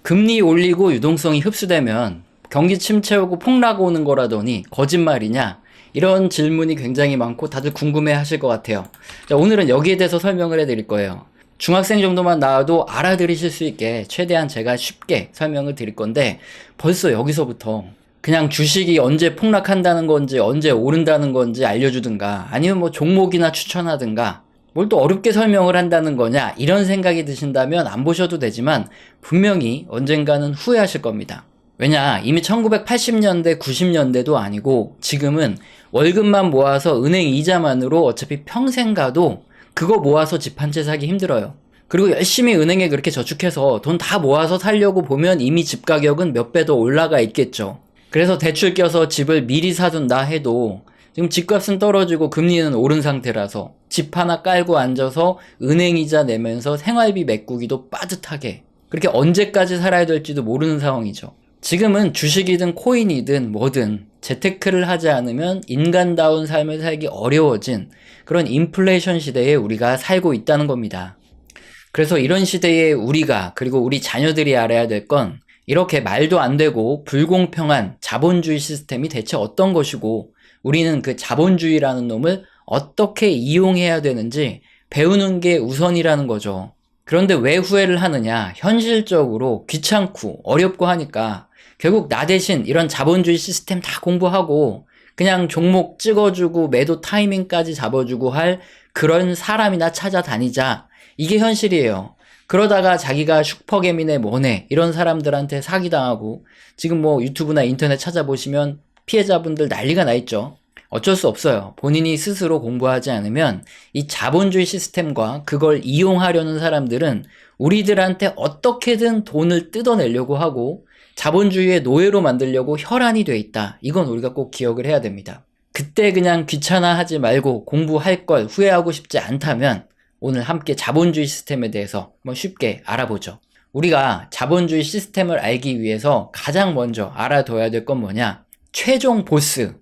금리 올리고 유동성이 흡수되면 경기 침체 오고 폭락 오는 거라더니 거짓말이냐? 이런 질문이 굉장히 많고 다들 궁금해 하실 것 같아요. 자, 오늘은 여기에 대해서 설명을 해드릴 거예요. 중학생 정도만 나와도 알아들으실 수 있게 최대한 제가 쉽게 설명을 드릴 건데 벌써 여기서부터 그냥 주식이 언제 폭락한다는 건지 언제 오른다는 건지 알려주든가 아니면 뭐 종목이나 추천하든가 뭘 또 어렵게 설명을 한다는 거냐 이런 생각이 드신다면 안 보셔도 되지만 분명히 언젠가는 후회하실 겁니다. 왜냐, 이미 1980년대 90년대도 아니고 지금은 월급만 모아서 은행 이자만으로 어차피 평생 가도 그거 모아서 집 한 채 사기 힘들어요. 그리고 열심히 은행에 그렇게 저축해서 돈 다 모아서 살려고 보면 이미 집 가격은 몇 배 더 올라가 있겠죠. 그래서 대출 껴서 집을 미리 사둔다 해도 지금 집값은 떨어지고 금리는 오른 상태라서 집 하나 깔고 앉아서 은행이자 내면서 생활비 메꾸기도 빠듯하게 그렇게 언제까지 살아야 될지도 모르는 상황이죠. 지금은 주식이든 코인이든 뭐든 재테크를 하지 않으면 인간다운 삶을 살기 어려워진 그런 인플레이션 시대에 우리가 살고 있다는 겁니다. 그래서 이런 시대에 우리가 그리고 우리 자녀들이 알아야 될 건 이렇게 말도 안 되고 불공평한 자본주의 시스템이 대체 어떤 것이고 우리는 그 자본주의라는 놈을 어떻게 이용해야 되는지 배우는 게 우선이라는 거죠. 그런데 왜 후회를 하느냐? 현실적으로 귀찮고 어렵고 하니까 결국 나 대신 이런 자본주의 시스템 다 공부하고 그냥 종목 찍어주고 매도 타이밍까지 잡아주고 할 그런 사람이나 찾아다니자. 이게 현실이에요. 그러다가 자기가 슈퍼개미네 뭐네 이런 사람들한테 사기당하고 지금 뭐 유튜브나 인터넷 찾아보시면 피해자분들 난리가 나 있죠. 어쩔 수 없어요. 본인이 스스로 공부하지 않으면 이 자본주의 시스템과 그걸 이용하려는 사람들은 우리들한테 어떻게든 돈을 뜯어내려고 하고 자본주의의 노예로 만들려고 혈안이 돼 있다. 이건 우리가 꼭 기억을 해야 됩니다. 그때 그냥 귀찮아하지 말고 공부할 걸 후회하고 싶지 않다면 오늘 함께 자본주의 시스템에 대해서 한번 쉽게 알아보죠. 우리가 자본주의 시스템을 알기 위해서 가장 먼저 알아둬야 될 건 뭐냐? 최종 보스,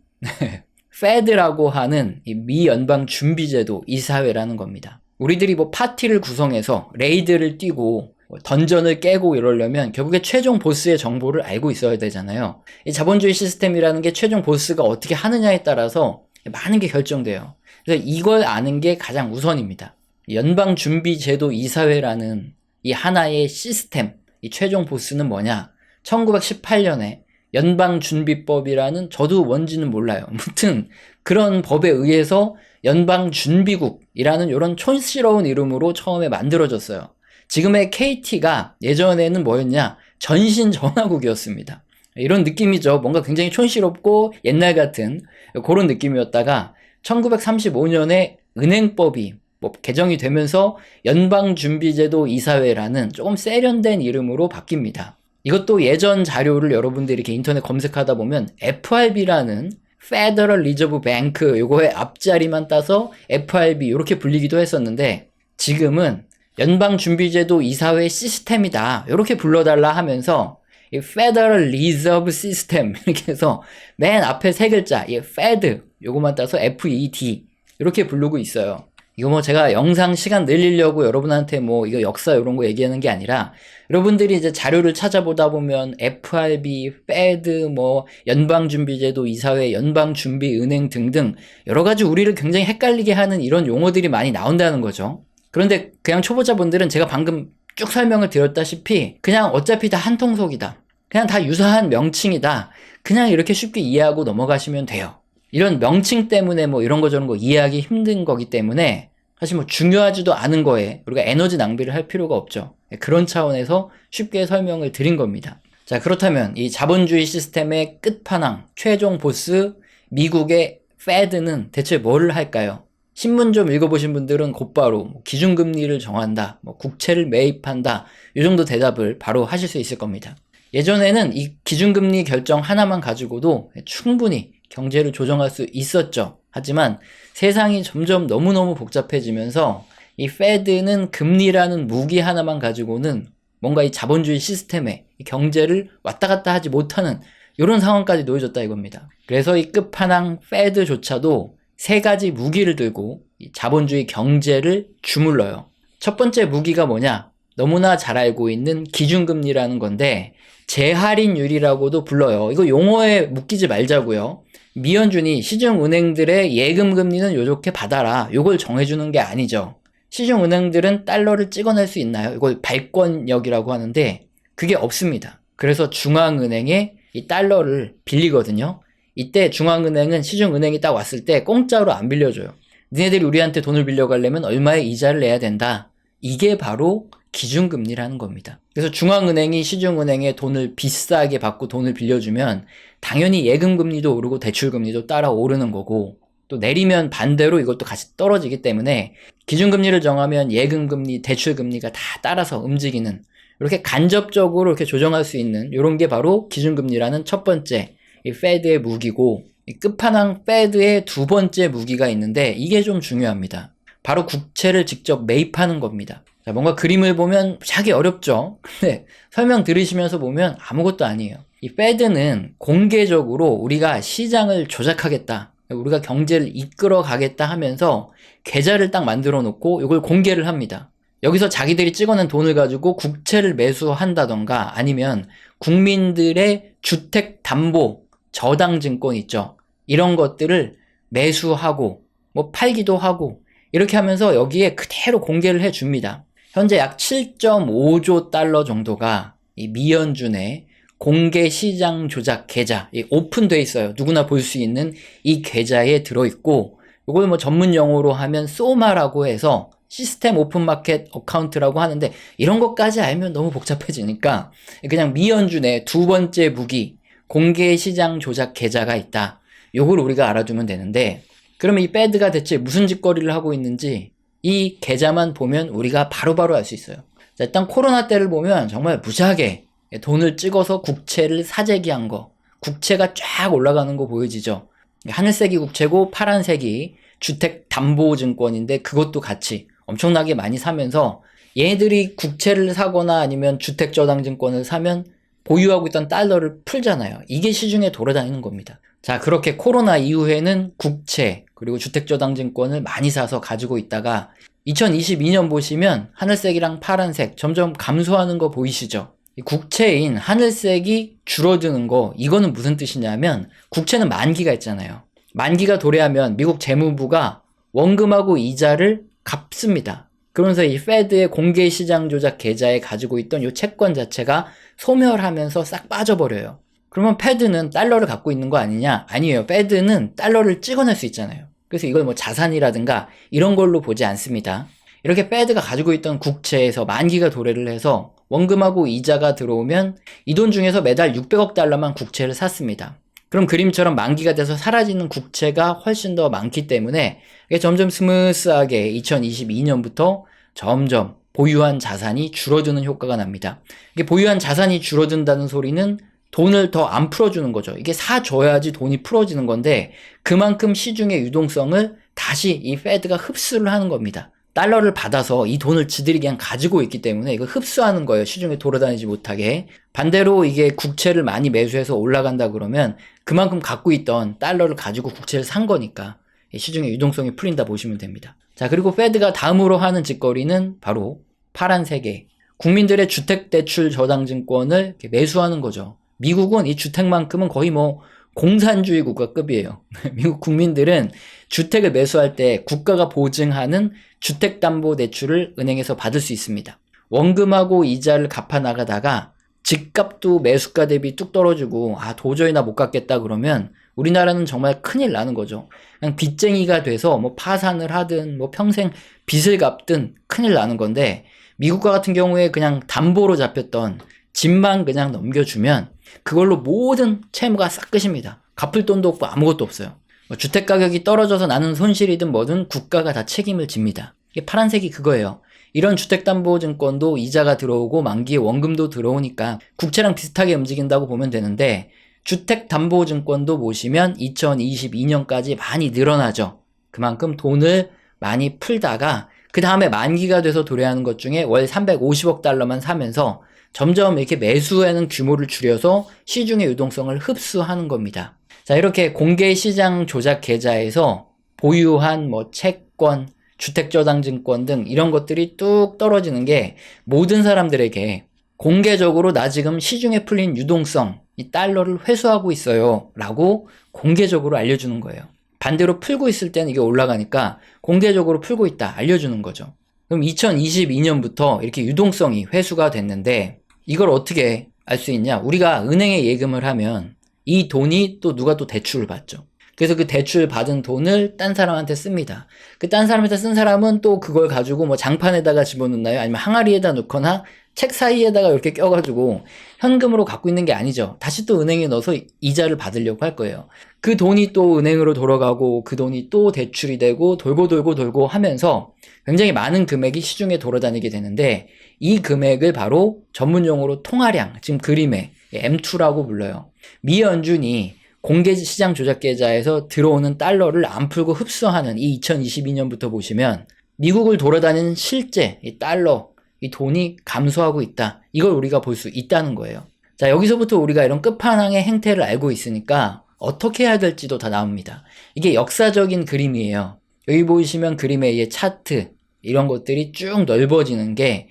페드라고 하는 이 미 연방 준비제도 이사회라는 겁니다. 우리들이 뭐 파티를 구성해서 레이드를 뛰고 던전을 깨고 이러려면 결국에 최종 보스의 정보를 알고 있어야 되잖아요. 이 자본주의 시스템이라는 게 최종 보스가 어떻게 하느냐에 따라서 많은 게 결정돼요. 그래서 이걸 아는 게 가장 우선입니다. 연방준비제도 이사회라는 이 하나의 시스템, 이 최종 보스는 뭐냐? 1918년에 연방준비법이라는 저도 뭔지는 몰라요. 아무튼 그런 법에 의해서 연방준비국이라는 이런 촌스러운 이름으로 처음에 만들어졌어요. 지금의 KT가 예전에는 뭐였냐? 전신전화국이었습니다. 이런 느낌이죠. 뭔가 굉장히 촌스럽고 옛날 같은 그런 느낌이었다가 1935년에 은행법이 뭐 개정이 되면서 연방준비제도 이사회라는 조금 세련된 이름으로 바뀝니다. 이것도 예전 자료를 여러분들이 이렇게 인터넷 검색하다 보면 FRB라는 Federal Reserve Bank 요거의 앞자리만 따서 FRB 이렇게 불리기도 했었는데 지금은 연방준비제도 이사회 시스템이다 이렇게 불러달라 하면서 이 Federal Reserve System 이렇게 해서 맨 앞에 세 글자 이 Fed 요거만 따서 FED 이렇게 부르고 있어요. 이거 뭐 제가 영상 시간 늘리려고 여러분한테 뭐 이거 역사 이런 거 얘기하는 게 아니라 여러분들이 이제 자료를 찾아보다 보면 FRB, Fed, 뭐 연방준비제도 이사회, 연방준비은행 등등 여러 가지 우리를 굉장히 헷갈리게 하는 이런 용어들이 많이 나온다는 거죠. 그런데 그냥 초보자분들은 제가 방금 쭉 설명을 드렸다시피 그냥 어차피 다 한통속이다. 그냥 다 유사한 명칭이다. 그냥 이렇게 쉽게 이해하고 넘어가시면 돼요. 이런 명칭 때문에 뭐 이런 거 저런 거 이해하기 힘든 거기 때문에 사실 뭐 중요하지도 않은 거에 우리가 에너지 낭비를 할 필요가 없죠. 그런 차원에서 쉽게 설명을 드린 겁니다. 자, 그렇다면 이 자본주의 시스템의 끝판왕, 최종 보스 미국의 페드는 대체 뭐를 할까요? 신문 좀 읽어보신 분들은 곧바로 뭐 기준금리를 정한다, 뭐 국채를 매입한다 이 정도 대답을 바로 하실 수 있을 겁니다. 예전에는 이 기준금리 결정 하나만 가지고도 충분히 경제를 조정할 수 있었죠. 하지만 세상이 점점 너무너무 복잡해지면서 이 페드는 금리라는 무기 하나만 가지고는 뭔가 이 자본주의 시스템에 이 경제를 왔다 갔다 하지 못하는 이런 상황까지 놓여졌다 이겁니다. 그래서 이 끝판왕 페드조차도 세 가지 무기를 들고 이 자본주의 경제를 주물러요. 첫 번째 무기가 뭐냐? 너무나 잘 알고 있는 기준금리라는 건데 재할인율이라고도 불러요. 이거 용어에 묶이지 말자고요. 미연준이 시중은행들의 예금금리는 요렇게 받아라. 요걸 정해주는 게 아니죠. 시중은행들은 달러를 찍어낼 수 있나요? 이걸 발권력이라고 하는데 그게 없습니다. 그래서 중앙은행에 이 달러를 빌리거든요. 이때 중앙은행은 시중은행이 딱 왔을 때 공짜로 안 빌려줘요. 니네들이 우리한테 돈을 빌려가려면 얼마의 이자를 내야 된다. 이게 바로 기준금리라는 겁니다. 그래서 중앙은행이 시중은행에 돈을 비싸게 받고 돈을 빌려주면 당연히 예금금리도 오르고 대출금리도 따라 오르는 거고, 또 내리면 반대로 이것도 같이 떨어지기 때문에 기준금리를 정하면 예금금리, 대출금리가 다 따라서 움직이는, 이렇게 간접적으로 이렇게 조정할 수 있는 이런 게 바로 기준금리라는 첫 번째 이 페드의 무기고, 이 끝판왕 페드의 두 번째 무기가 있는데 이게 좀 중요합니다. 바로 국채를 직접 매입하는 겁니다. 자, 뭔가 그림을 보면 하기 어렵죠? 근데 설명 들으시면서 보면 아무것도 아니에요. 이 페드는 공개적으로 우리가 시장을 조작하겠다, 우리가 경제를 이끌어 가겠다 하면서 계좌를 딱 만들어 놓고 이걸 공개를 합니다. 여기서 자기들이 찍어낸 돈을 가지고 국채를 매수한다던가 아니면 국민들의 주택담보 저당증권 있죠. 이런 것들을 매수하고 뭐 팔기도 하고 이렇게 하면서 여기에 그대로 공개를 해줍니다. 현재 약 7.5조 달러 정도가 이 미연준의 공개 시장 조작 계좌, 오픈돼 있어요. 누구나 볼 수 있는 이 계좌에 들어있고, 이걸 뭐 전문 용어로 하면 소마라고 해서 시스템 오픈 마켓 어카운트라고 하는데, 이런 것까지 알면 너무 복잡해지니까 그냥 미연준의 두 번째 무기, 공개 시장 조작 계좌가 있다. 요걸 우리가 알아두면 되는데, 그러면 이 페드가 대체 무슨 짓거리를 하고 있는지 이 계좌만 보면 우리가 바로바로 알 수 있어요. 자, 일단 코로나 때를 보면 정말 무지하게 돈을 찍어서 국채를 사재기한 거, 국채가 쫙 올라가는 거 보여지죠. 하늘색이 국채고 파란색이 주택담보증권인데 그것도 같이 엄청나게 많이 사면서 얘네들이 국채를 사거나 아니면 주택저당증권을 사면 보유하고 있던 달러를 풀잖아요. 이게 시중에 돌아다니는 겁니다. 자, 그렇게 코로나 이후에는 국채 그리고 주택저당증권을 많이 사서 가지고 있다가 2022년 보시면 하늘색이랑 파란색 점점 감소하는 거 보이시죠? 이 국채인 하늘색이 줄어드는 거, 이거는 무슨 뜻이냐면 국채는 만기가 있잖아요. 만기가 도래하면 미국 재무부가 원금하고 이자를 갚습니다. 그러면서 이 페드의 공개 시장 조작 계좌에 가지고 있던 이 채권 자체가 소멸하면서 싹 빠져버려요. 그러면 페드는 달러를 갖고 있는 거 아니냐? 아니에요. 페드는 달러를 찍어낼 수 있잖아요. 그래서 이걸 뭐 자산이라든가 이런 걸로 보지 않습니다. 이렇게 페드가 가지고 있던 국채에서 만기가 도래를 해서 원금하고 이자가 들어오면 이 돈 중에서 매달 600억 달러만 국채를 샀습니다. 그럼 그림처럼 만기가 돼서 사라지는 국채가 훨씬 더 많기 때문에 이게 점점 스무스하게 2022년부터 점점 보유한 자산이 줄어드는 효과가 납니다. 이게 보유한 자산이 줄어든다는 소리는 돈을 더 안 풀어주는 거죠. 이게 사줘야지 돈이 풀어지는 건데 그만큼 시중의 유동성을 다시 이 페드가 흡수를 하는 겁니다. 달러를 받아서 이 돈을 지들이 그냥 가지고 있기 때문에 이거 흡수하는 거예요. 시중에 돌아다니지 못하게. 반대로 이게 국채를 많이 매수해서 올라간다 그러면 그만큼 갖고 있던 달러를 가지고 국채를 산 거니까 시중의 유동성이 풀린다 보시면 됩니다. 자, 그리고 페드가 다음으로 하는 짓거리는 바로 파란색의 국민들의 주택대출 저당증권을 매수하는 거죠. 미국은 이 주택만큼은 거의 뭐 공산주의 국가급이에요. 미국 국민들은 주택을 매수할 때 국가가 보증하는 주택담보대출을 은행에서 받을 수 있습니다. 원금하고 이자를 갚아 나가다가 집값도 매수가 대비 뚝 떨어지고 도저히 나 못 갚겠다 그러면 우리나라는 정말 큰일 나는 거죠. 그냥 빚쟁이가 돼서 뭐 파산을 하든 뭐 평생 빚을 갚든 큰일 나는 건데, 미국과 같은 경우에 그냥 담보로 잡혔던 집만 그냥 넘겨주면 그걸로 모든 채무가 싹 끝입니다. 갚을 돈도 없고 아무것도 없어요. 주택 가격이 떨어져서 나는 손실이든 뭐든 국가가 다 책임을 집니다. 이게 파란색이 그거예요. 이런 주택담보증권도 이자가 들어오고 만기에 원금도 들어오니까 국채랑 비슷하게 움직인다고 보면 되는데, 주택담보증권도 보시면 2022년까지 많이 늘어나죠. 그만큼 돈을 많이 풀다가 그 다음에 만기가 돼서 도래하는 것 중에 월 350억 달러만 사면서 점점 이렇게 매수하는 규모를 줄여서 시중의 유동성을 흡수하는 겁니다. 자, 이렇게 공개 시장 조작 계좌에서 보유한 뭐 채권, 주택저당증권 등 이런 것들이 뚝 떨어지는 게 모든 사람들에게 공개적으로 나 지금 시중에 풀린 유동성, 이 달러를 회수하고 있어요 라고 공개적으로 알려주는 거예요. 반대로 풀고 있을 때는 이게 올라가니까 공개적으로 풀고 있다 알려주는 거죠. 그럼 2022년부터 이렇게 유동성이 회수가 됐는데 이걸 어떻게 알 수 있냐? 우리가 은행에 예금을 하면 이 돈이 또 누가 또 대출을 받죠. 그래서 그 대출 받은 돈을 딴 사람한테 씁니다. 그 딴 사람한테 쓴 사람은 또 그걸 가지고 뭐 장판에다가 집어넣나요? 아니면 항아리에다 넣거나 책 사이에다가 이렇게 껴가지고 현금으로 갖고 있는 게 아니죠. 다시 또 은행에 넣어서 이자를 받으려고 할 거예요. 그 돈이 또 은행으로 돌아가고 그 돈이 또 대출이 되고 돌고 하면서 굉장히 많은 금액이 시중에 돌아다니게 되는데 이 금액을 바로 전문용어로 통화량, 지금 그림에 M2라고 불러요. 미연준이 공개시장 조작계좌에서 들어오는 달러를 안 풀고 흡수하는 이 2022년부터 보시면 미국을 돌아다니는 실제 이 달러, 이 돈이 감소하고 있다. 이걸 우리가 볼 수 있다는 거예요. 자, 여기서부터 우리가 이런 끝판왕의 행태를 알고 있으니까 어떻게 해야 될지도 다 나옵니다. 이게 역사적인 그림이에요. 여기 보시면 그림에 이 차트, 이런 것들이 쭉 넓어지는 게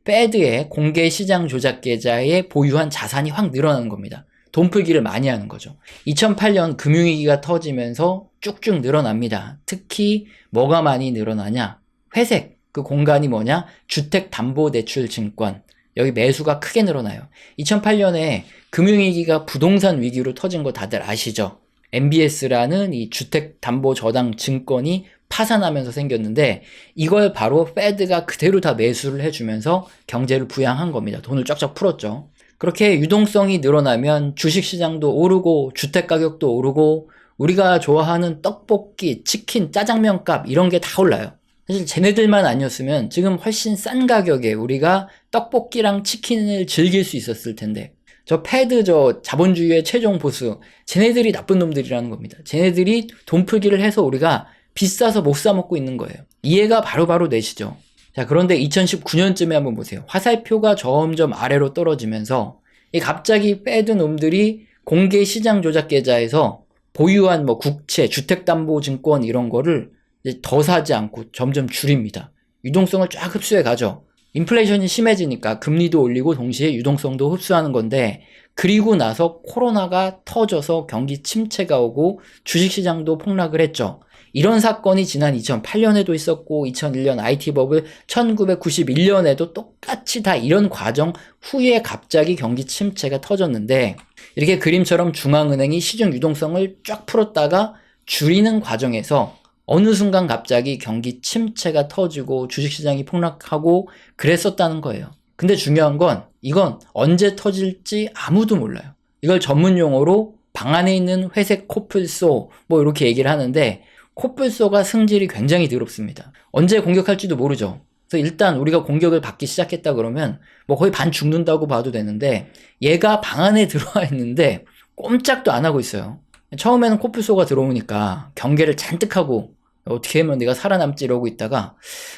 패드의 공개시장 조작계좌에 보유한 자산이 확 늘어나는 겁니다. 돈 풀기를 많이 하는 거죠. 2008년 금융위기가 터지면서 쭉쭉 늘어납니다. 특히 뭐가 많이 늘어나냐? 회색, 그 공간이 뭐냐? 주택담보대출증권. 여기 매수가 크게 늘어나요. 2008년에 금융위기가 부동산 위기로 터진 거 다들 아시죠? MBS라는 이 주택담보저당증권이 파산하면서 생겼는데 이걸 바로 패드가 그대로 다 매수를 해주면서 경제를 부양한 겁니다. 돈을 쫙쫙 풀었죠. 그렇게 유동성이 늘어나면 주식시장도 오르고 주택가격도 오르고 우리가 좋아하는 떡볶이, 치킨, 짜장면 값 이런 게 다 올라요. 사실 쟤네들만 아니었으면 지금 훨씬 싼 가격에 우리가 떡볶이랑 치킨을 즐길 수 있었을 텐데 저 패드 저 자본주의의 최종 보스 쟤네들이 나쁜 놈들이라는 겁니다. 쟤네들이 돈 풀기를 해서 우리가 비싸서 못 사 먹고 있는 거예요. 이해가 바로바로 되시죠? 자, 그런데 2019년쯤에 한번 보세요. 화살표가 점점 아래로 떨어지면서 갑자기 패드 놈들이 공개 시장 조작 계좌에서 보유한 뭐 국채, 주택담보증권 이런 거를 이제 더 사지 않고 점점 줄입니다. 유동성을 쫙 흡수해 가죠. 인플레이션이 심해지니까 금리도 올리고 동시에 유동성도 흡수하는 건데 그리고 나서 코로나가 터져서 경기 침체가 오고 주식시장도 폭락을 했죠. 이런 사건이 지난 2008년에도 있었고 2001년 IT버블 1991년에도 똑같이 다 이런 과정 후에 갑자기 경기 침체가 터졌는데 이렇게 그림처럼 중앙은행이 시중 유동성을 쫙 풀었다가 줄이는 과정에서 어느 순간 갑자기 경기 침체가 터지고 주식시장이 폭락하고 그랬었다는 거예요. 근데 중요한 건 이건 언제 터질지 아무도 몰라요. 이걸 전문용어로 방 안에 있는 회색 코뿔소 뭐 이렇게 얘기를 하는데 코뿔소가 승질이 굉장히 더럽습니다. 언제 공격할지도 모르죠. 그래서 일단 우리가 공격을 받기 시작했다 그러면 뭐 거의 반 죽는다고 봐도 되는데 얘가 방 안에 들어와 있는데 꼼짝도 안 하고 있어요. 처음에는 코뿔소가 들어오니까 경계를 잔뜩 하고 어떻게 하면 내가 살아남지 이러고 있다가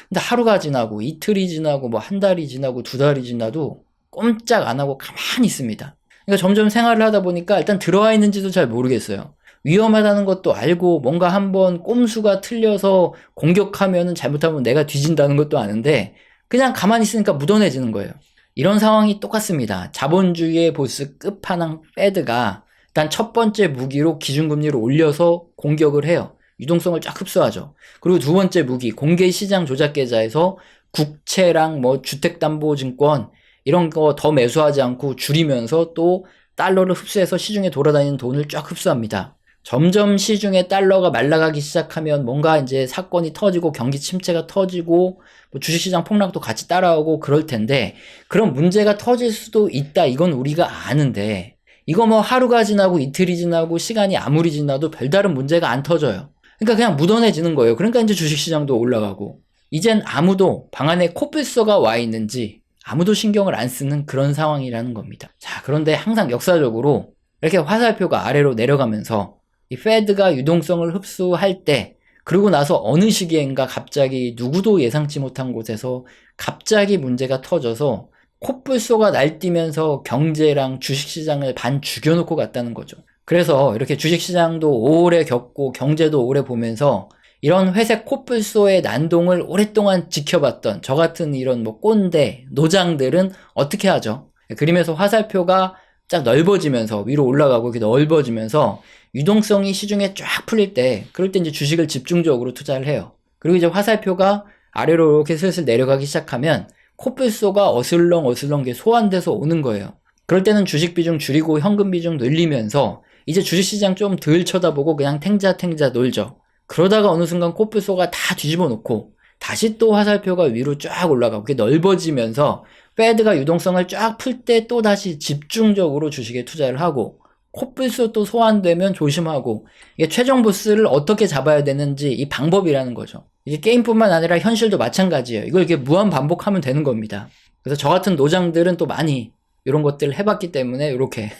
근데 하루가 지나고 이틀이 지나고 뭐 한 달이 지나고 두 달이 지나도 꼼짝 안 하고 가만히 있습니다. 그러니까 점점 생활을 하다 보니까 일단 들어와 있는지도 잘 모르겠어요. 위험하다는 것도 알고 뭔가 한번 꼼수가 틀려서 공격하면은 잘못하면 내가 뒤진다는 것도 아는데 그냥 가만히 있으니까 묻어내지는 거예요. 이런 상황이 똑같습니다. 자본주의의 보스 끝판왕 패드가 일단 첫 번째 무기로 기준금리를 올려서 공격을 해요. 유동성을 쫙 흡수하죠. 그리고 두 번째 무기 공개시장 조작계좌에서 국채랑 뭐 주택담보증권 이런 거 더 매수하지 않고 줄이면서 또 달러를 흡수해서 시중에 돌아다니는 돈을 쫙 흡수합니다. 점점 시중에 달러가 말라가기 시작하면 뭔가 이제 사건이 터지고 경기 침체가 터지고 뭐 주식시장 폭락도 같이 따라오고 그럴 텐데 그런 문제가 터질 수도 있다. 이건 우리가 아는데 이거 뭐 하루가 지나고 이틀이 지나고 시간이 아무리 지나도 별다른 문제가 안 터져요. 그러니까 그냥 묻어내지는 거예요. 그러니까 이제 주식시장도 올라가고 이젠 아무도 방 안에 코뿔소가 와 있는지 아무도 신경을 안 쓰는 그런 상황이라는 겁니다. 자, 그런데 항상 역사적으로 이렇게 화살표가 아래로 내려가면서 이 패드가 유동성을 흡수할 때 그러고 나서 어느 시기엔가 갑자기 누구도 예상치 못한 곳에서 갑자기 문제가 터져서 코뿔소가 날뛰면서 경제랑 주식시장을 반 죽여놓고 갔다는 거죠. 그래서 이렇게 주식시장도 오래 겪고 경제도 오래 보면서 이런 회색 코뿔소의 난동을 오랫동안 지켜봤던 저 같은 이런 뭐 꼰대, 노장들은 어떻게 하죠? 그림에서 화살표가 쫙 넓어지면서 위로 올라가고 이렇게 넓어지면서 유동성이 시중에 쫙 풀릴 때, 그럴 때 이제 주식을 집중적으로 투자를 해요. 그리고 이제 화살표가 아래로 이렇게 슬슬 내려가기 시작하면 코뿔소가 어슬렁어슬렁 소환돼서 오는 거예요. 그럴 때는 주식 비중 줄이고 현금 비중 늘리면서 이제 주식시장 좀 덜 쳐다보고 그냥 탱자탱자 놀죠. 그러다가 어느 순간 코뿔소가 다 뒤집어 놓고 다시 또 화살표가 위로 쫙 올라가고 그게 넓어지면서 페드가 유동성을 쫙 풀 때 또 다시 집중적으로 주식에 투자를 하고, 코뿔소 또 소환되면 조심하고, 이게 최종 보스를 어떻게 잡아야 되는지 이 방법이라는 거죠. 이게 게임뿐만 아니라 현실도 마찬가지예요. 이걸 이렇게 무한 반복하면 되는 겁니다. 그래서 저 같은 노장들은 또 많이 이런 것들을 해봤기 때문에 이렇게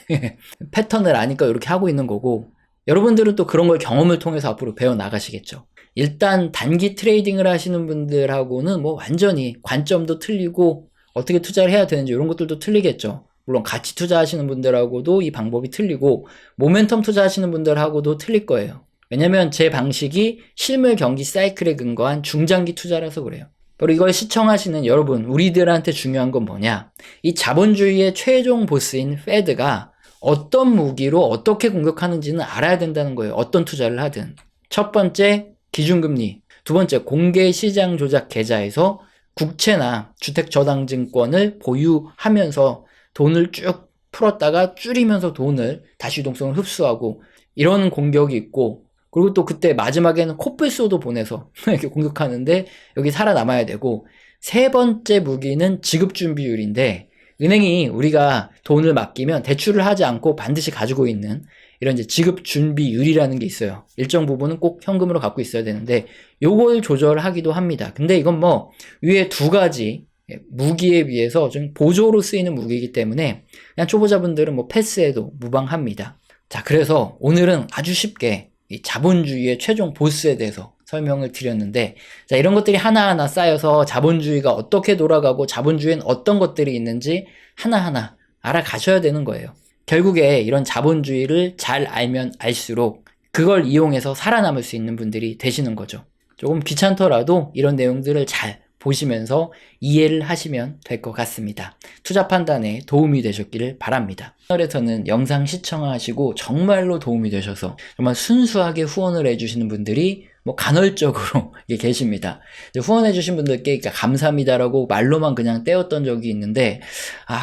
패턴을 아니까 이렇게 하고 있는 거고, 여러분들은 또 그런 걸 경험을 통해서 앞으로 배워 나가시겠죠. 일단 단기 트레이딩을 하시는 분들하고는 뭐 완전히 관점도 틀리고 어떻게 투자를 해야 되는지 이런 것들도 틀리겠죠. 물론 같이 투자하시는 분들하고도 이 방법이 틀리고 모멘텀 투자하시는 분들하고도 틀릴 거예요. 왜냐면 제 방식이 실물 경기 사이클에 근거한 중장기 투자라서 그래요. 바로 이걸 시청하시는 여러분, 우리들한테 중요한 건 뭐냐? 이 자본주의의 최종 보스인 페드가 어떤 무기로 어떻게 공격하는지는 알아야 된다는 거예요. 어떤 투자를 하든. 첫 번째, 기준금리. 두 번째, 공개시장 조작 계좌에서 국채나 주택저당증권을 보유하면서 돈을 쭉 풀었다가 줄이면서 돈을 다시 유동성을 흡수하고, 이런 공격이 있고, 그리고 또 그때 마지막에는 코뿔소도 보내서 이렇게 공격하는데 여기 살아남아야 되고, 세 번째 무기는 지급준비율인데, 은행이 우리가 돈을 맡기면 대출을 하지 않고 반드시 가지고 있는 이런 이제 지급준비율이라는 게 있어요. 일정 부분은 꼭 현금으로 갖고 있어야 되는데 요걸 조절하기도 합니다. 근데 이건 뭐 위에 두 가지 무기에 비해서 좀 보조로 쓰이는 무기이기 때문에 그냥 초보자분들은 뭐 패스해도 무방합니다. 자, 그래서 오늘은 아주 쉽게 이 자본주의의 최종 보스에 대해서 설명을 드렸는데, 자, 이런 것들이 하나하나 쌓여서 자본주의가 어떻게 돌아가고 자본주의엔 어떤 것들이 있는지 하나하나 알아가셔야 되는 거예요. 결국에 이런 자본주의를 잘 알면 알수록 그걸 이용해서 살아남을 수 있는 분들이 되시는 거죠. 조금 귀찮더라도 이런 내용들을 잘 보시면서 이해를 하시면 될 것 같습니다. 투자 판단에 도움이 되셨기를 바랍니다. 채널에서는 영상 시청하시고 정말로 도움이 되셔서 정말 순수하게 후원을 해주시는 분들이 뭐 간헐적으로 계십니다. 후원해주신 분들께 감사합니다라고 말로만 그냥 떼었던 적이 있는데,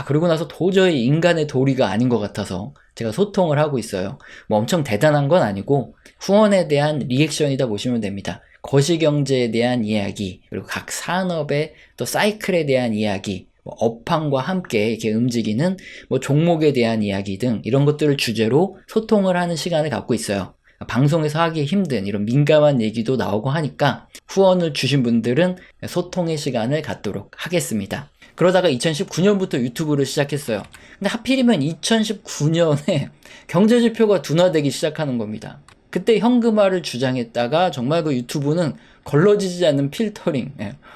그러고 나서 도저히 인간의 도리가 아닌 것 같아서 제가 소통을 하고 있어요. 뭐 엄청 대단한 건 아니고 후원에 대한 리액션이다 보시면 됩니다. 거시경제에 대한 이야기, 그리고 각 산업의 또 사이클에 대한 이야기, 뭐 업황과 함께 이렇게 움직이는 뭐 종목에 대한 이야기 등 이런 것들을 주제로 소통을 하는 시간을 갖고 있어요. 방송에서 하기 힘든 이런 민감한 얘기도 나오고 하니까 후원을 주신 분들은 소통의 시간을 갖도록 하겠습니다. 그러다가 2019년부터 유튜브를 시작했어요. 근데 하필이면 2019년에 경제지표가 둔화되기 시작하는 겁니다. 그때 현금화를 주장했다가 정말 그 유튜브는 걸러지지 않는 필터링,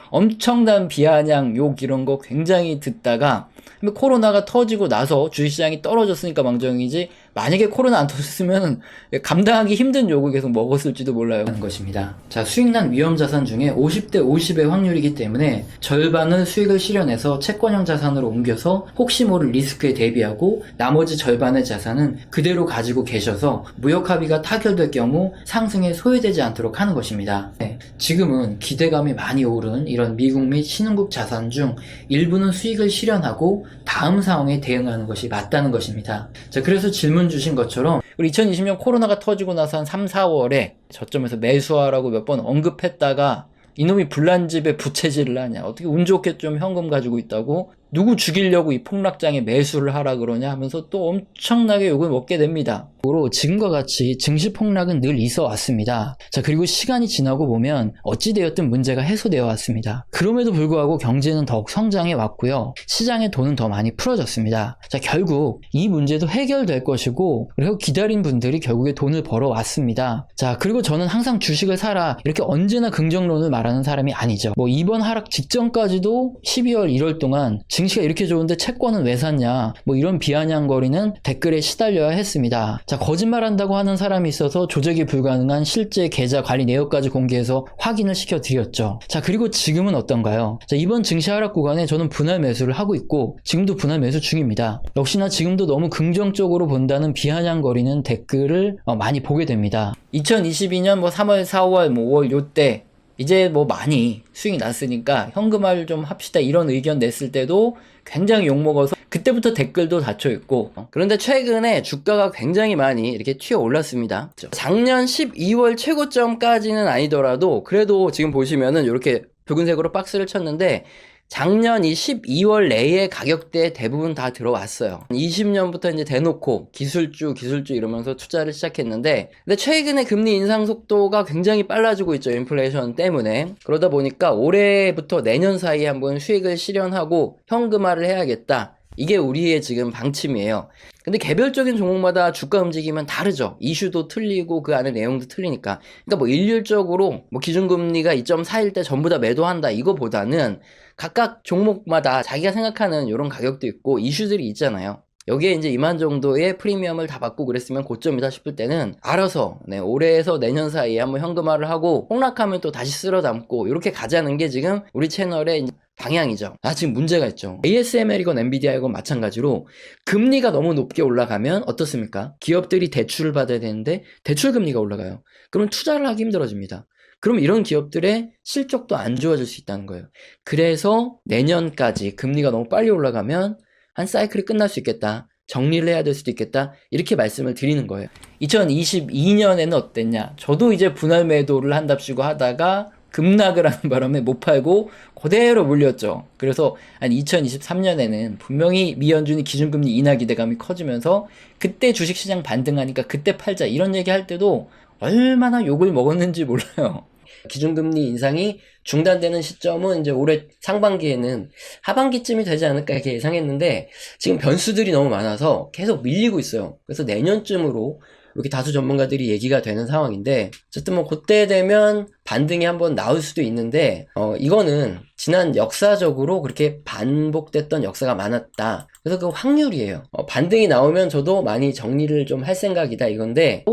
엄청난 비아냥, 욕 이런 거 굉장히 듣다가 코로나가 터지고 나서 주식시장이 떨어졌으니까 망정이지, 만약에 코로나 안 터졌으면 감당하기 힘든 욕을 계속 먹었을지도 몰라요 하는 것입니다. 자, 수익난 위험자산 중에 50대 50의 확률이기 때문에 절반은 수익을 실현해서 채권형 자산으로 옮겨서 혹시 모를 리스크에 대비하고, 나머지 절반의 자산은 그대로 가지고 계셔서 무역합의가 타결될 경우 상승에 소외되지 않도록 하는 것입니다. 지금은 기대감이 많이 오른 이런 미국 및 신흥국 자산 중 일부는 수익을 실현하고 다음 상황에 대응하는 것이 맞다는 것입니다. 자, 그래서 질문 주신 것처럼 우리 2020년 코로나가 터지고 나서 한 3, 4월에 저점에서 매수하라고 몇 번 언급했다가 이놈이 불난집에 부채질을 하냐, 어떻게 운 좋게 좀 현금 가지고 있다고 누구 죽이려고 이 폭락장에 매수를 하라 그러냐 하면서 또 엄청나게 욕을 먹게 됩니다. 지금과 같이 증시 폭락은 늘 있어 왔습니다. 자, 그리고 시간이 지나고 보면 어찌되었든 문제가 해소되어 왔습니다. 그럼에도 불구하고 경제는 더욱 성장해 왔고요. 시장의 돈은 더 많이 풀어졌습니다. 자, 결국 이 문제도 해결될 것이고, 그리고 기다린 분들이 결국에 돈을 벌어 왔습니다. 자, 그리고 저는 항상 주식을 사라 이렇게 언제나 긍정론을 말하는 사람이 아니죠. 뭐 이번 하락 직전까지도 12월 1월 동안 증시가 이렇게 좋은데 채권은 왜 샀냐, 뭐 이런 비아냥거리는 댓글에 시달려야 했습니다. 자, 거짓말한다고 하는 사람이 있어서 조작이 불가능한 실제 계좌 관리 내역까지 공개해서 확인을 시켜드렸죠. 자, 그리고 지금은 어떤가요? 자, 이번 증시 하락 구간에 저는 분할 매수를 하고 있고 지금도 분할 매수 중입니다. 역시나 지금도 너무 긍정적으로 본다는 비아냥거리는 댓글을 많이 보게 됩니다. 2022년 뭐 3월, 4월, 뭐 5월 요때 이제 뭐 많이 수익이 났으니까 현금화를 좀 합시다 이런 의견 냈을 때도 굉장히 욕먹어서 그때부터 댓글도 닫혀있고, 그런데 최근에 주가가 굉장히 많이 이렇게 튀어 올랐습니다. 작년 12월 최고점까지는 아니더라도 그래도 지금 보시면은 이렇게 붉은색으로 박스를 쳤는데 작년 이 12월 내에 가격대에 대부분 다 들어왔어요. 20년부터 이제 대놓고 기술주 이러면서 투자를 시작했는데, 근데 최근에 금리 인상 속도가 굉장히 빨라지고 있죠. 인플레이션 때문에. 그러다 보니까 올해부터 내년 사이에 한번 수익을 실현하고 현금화를 해야겠다. 이게 우리의 지금 방침이에요. 근데 개별적인 종목마다 주가 움직이면 다르죠. 이슈도 틀리고 그 안에 내용도 틀리니까. 그러니까 뭐 일률적으로 뭐 기준금리가 2.4일 때 전부 다 매도한다 이거보다는 각각 종목마다 자기가 생각하는 이런 가격도 있고 이슈들이 있잖아요. 여기에 이제 이만 정도의 프리미엄을 다 받고 그랬으면 고점이다 싶을 때는 알아서 올해에서 내년 사이에 한번 현금화를 하고 폭락하면 또 다시 쓸어 담고 이렇게 가자는 게 지금 우리 채널의 방향이죠. 지금 문제가 있죠. ASML이건 엔비디아이건 마찬가지로 금리가 너무 높게 올라가면 어떻습니까? 기업들이 대출을 받아야 되는데 대출 금리가 올라가요. 그러면 투자를 하기 힘들어집니다. 그럼 이런 기업들의 실적도 안 좋아질 수 있다는 거예요. 그래서 내년까지 금리가 너무 빨리 올라가면 한 사이클이 끝날 수 있겠다. 정리를 해야 될 수도 있겠다. 이렇게 말씀을 드리는 거예요. 2022년에는 어땠냐? 저도 이제 분할 매도를 한답시고 하다가 급락을 하는 바람에 못 팔고 그대로 물렸죠. 그래서 한 2023년에는 분명히 미연준이 기준금리 인하 기대감이 커지면서 그때 주식시장 반등하니까 그때 팔자 이런 얘기 할 때도 얼마나 욕을 먹었는지 몰라요. 기준금리 인상이 중단되는 시점은 이제 올해 상반기에는 하반기쯤이 되지 않을까 이렇게 예상했는데 지금 변수들이 너무 많아서 계속 밀리고 있어요. 그래서 내년쯤으로 이렇게 다수 전문가들이 얘기가 되는 상황인데, 어쨌든 뭐 그때 되면 반등이 한번 나올 수도 있는데 이거는 지난 역사적으로 그렇게 반복됐던 역사가 많았다. 그래서 그 확률이에요. 반등이 나오면 저도 많이 정리를 좀 할 생각이다 이건데,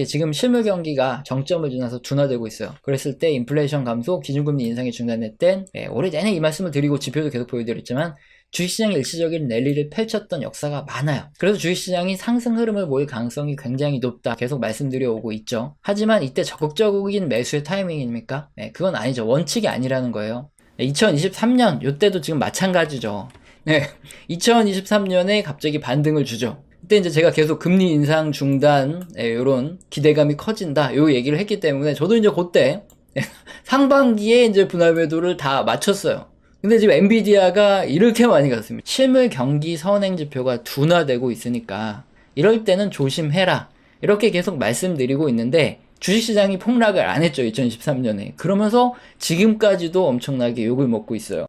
지금 실물 경기가 정점을 지나서 둔화되고 있어요. 그랬을 때 인플레이션 감소, 기준금리 인상이 중단됐던 올해 내내 이 말씀을 드리고 지표도 계속 보여드렸지만 주식시장이 일시적인 랠리를 펼쳤던 역사가 많아요. 그래서 주식시장이 상승 흐름을 보일 가능성이 굉장히 높다 계속 말씀드려오고 있죠. 하지만 이때 적극적인 매수의 타이밍입니까? 그건 아니죠. 원칙이 아니라는 거예요. 2023년 이때도 지금 마찬가지죠. 2023년에 갑자기 반등을 주죠. 그때 이제 제가 계속 금리 인상 중단 이런 기대감이 커진다 요 얘기를 했기 때문에 저도 이제 그때 상반기에 이제 분할 매도를 다 마쳤어요. 근데 지금 엔비디아가 이렇게 많이 갔습니다. 실물 경기 선행 지표가 둔화되고 있으니까 이럴 때는 조심해라 이렇게 계속 말씀드리고 있는데 주식시장이 폭락을 안 했죠. 2023년에. 그러면서 지금까지도 엄청나게 욕을 먹고 있어요.